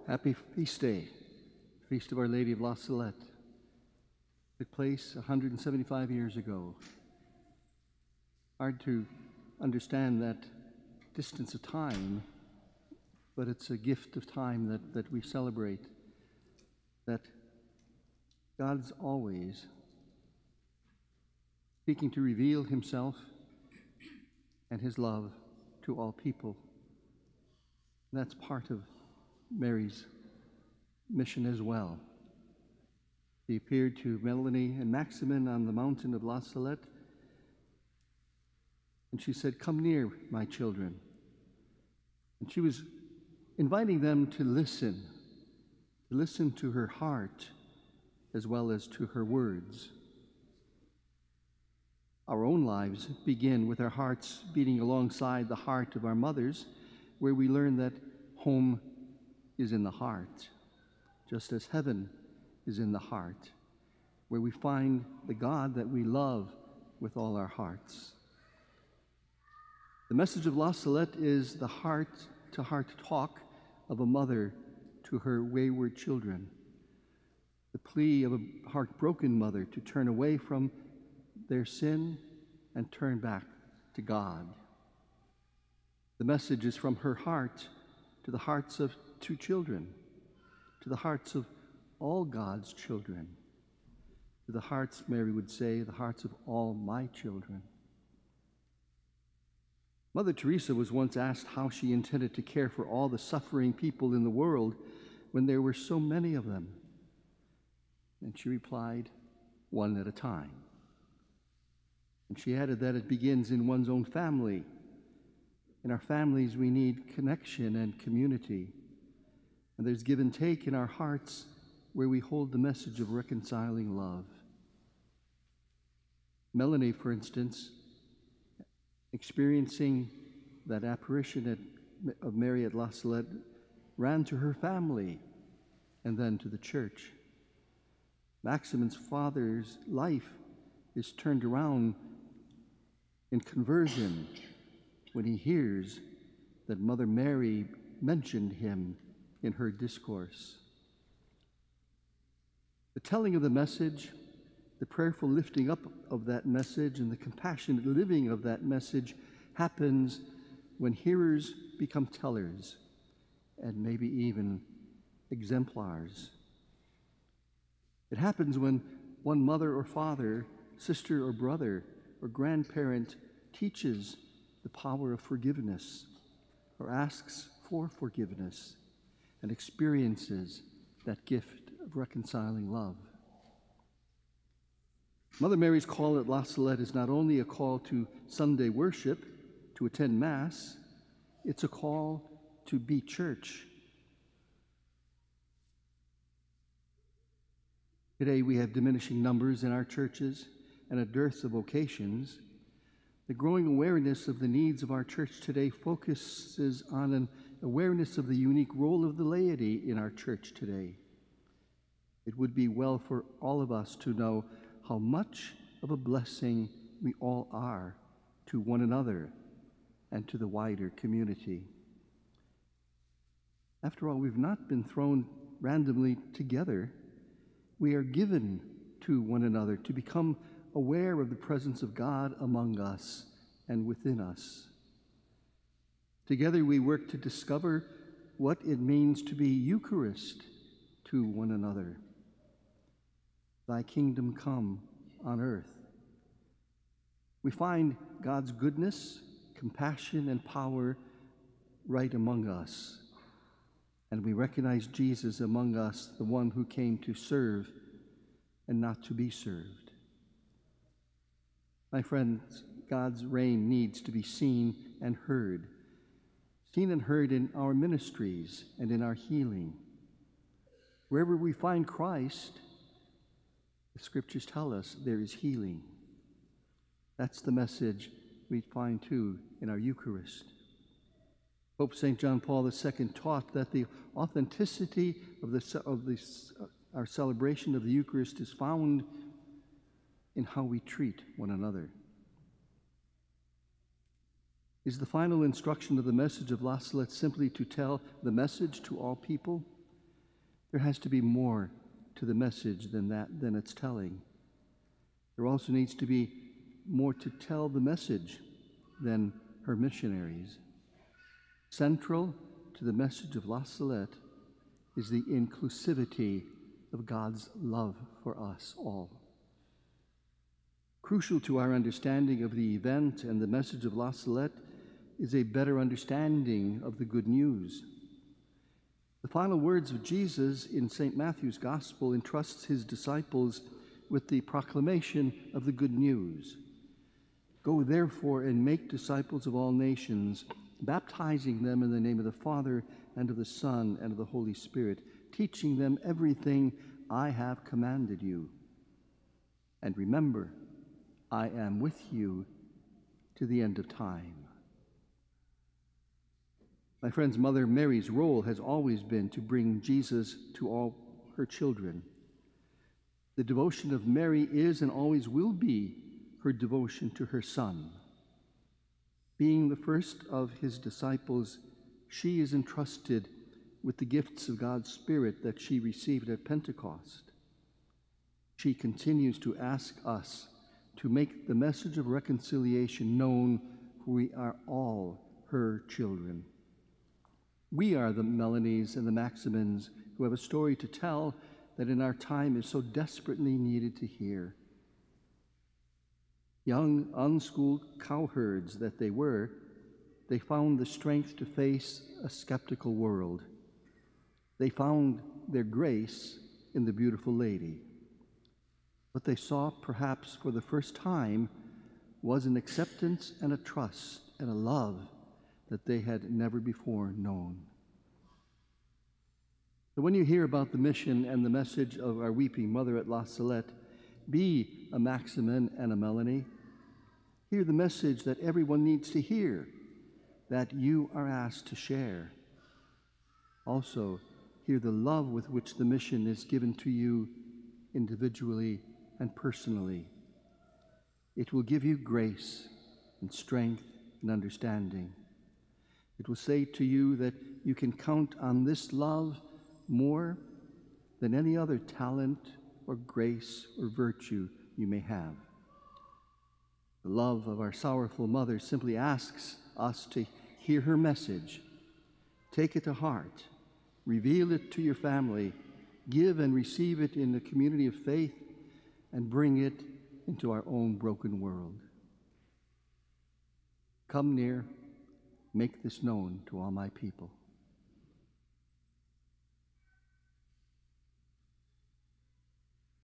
Happy feast day, Feast of Our Lady of La Salette. Took place 175 years ago. Hard to understand that distance of time, but it's a gift of time that we celebrate, that God's always seeking to reveal himself and his love to all people. And that's part of Mary's mission as well. She appeared to Melanie and Maximin on the mountain of La Salette, and she said, "Come near, my children." And she was inviting them to listen to her heart as well as to her words. Our own lives begin with our hearts beating alongside the heart of our mothers, where we learn that home is in the heart, just as heaven is in the heart, where we find the God that we love with all our hearts. The message of La Salette is the heart-to-heart talk of a mother to her wayward children, the plea of a heartbroken mother to turn away from their sin and turn back to God. The message is from her heart to the hearts of two children, to the hearts of all God's children, to the hearts, Mary would say, the hearts of all my children. Mother Teresa was once asked how she intended to care for all the suffering people in the world when there were so many of them. And she replied, one at a time. And she added that it begins in one's own family. In our families, we need connection and community. And there's give and take in our hearts where we hold the message of reconciling love. Melanie, for instance, experiencing that apparition of Mary at La Salette, ran to her family and then to the church. Maximin's father's life is turned around in conversion when he hears that Mother Mary mentioned him in her discourse. The telling of the message, the prayerful lifting up of that message, and the compassionate living of that message happens when hearers become tellers and maybe even exemplars. It happens when one mother or father, sister or brother or grandparent teaches the power of forgiveness or asks for forgiveness and experiences that gift of reconciling love. Mother Mary's call at La Salette is not only a call to Sunday worship, to attend Mass, it's a call to be church. Today we have diminishing numbers in our churches and a dearth of vocations. The growing awareness of the needs of our church today focuses on an awareness of the unique role of the laity in our church today. It would be well for all of us to know how much of a blessing we all are to one another and to the wider community. After all, we've not been thrown randomly together. We are given to one another to become aware of the presence of God among us and within us. Together we work to discover what it means to be Eucharist to one another. Thy kingdom come on earth. We find God's goodness, compassion, and power right among us. And we recognize Jesus among us, the one who came to serve and not to be served. My friends, God's reign needs to be seen and heard in our ministries and in our healing. Wherever we find Christ, the scriptures tell us there is healing. That's the message we find too in our Eucharist. Pope St. John Paul II taught that the authenticity of our celebration of the Eucharist is found in how we treat one another. Is the final instruction of the message of La Salette simply to tell the message to all people? There has to be more to the message than its telling. There also needs to be more to tell the message than her missionaries. Central to the message of La Salette is the inclusivity of God's love for us all. Crucial to our understanding of the event and the message of La Salette is a better understanding of the good news. The final words of Jesus in St. Matthew's Gospel entrusts his disciples with the proclamation of the good news. Go therefore and make disciples of all nations, baptizing them in the name of the Father and of the Son and of the Holy Spirit, teaching them everything I have commanded you. And remember, I am with you to the end of time. My friends, Mother Mary's role has always been to bring Jesus to all her children. The devotion of Mary is and always will be her devotion to her Son. Being the first of his disciples, she is entrusted with the gifts of God's Spirit that she received at Pentecost. She continues to ask us to make the message of reconciliation known, for we are all her children. We are the Melanies and the Maximins who have a story to tell that in our time is so desperately needed to hear. Young, unschooled cowherds that they were, they found the strength to face a skeptical world. They found their grace in the beautiful lady. What they saw, perhaps for the first time, was an acceptance and a trust and a love that they had never before known. So when you hear about the mission and the message of our weeping mother at La Salette, be a Maximin and a Melanie. Hear the message that everyone needs to hear, that you are asked to share. Also, hear the love with which the mission is given to you individually and personally. It will give you grace and strength and understanding. It will say to you that you can count on this love more than any other talent or grace or virtue you may have. The love of our sorrowful mother simply asks us to hear her message, take it to heart, reveal it to your family, give and receive it in the community of faith, and bring it into our own broken world. Come near, make this known to all my people.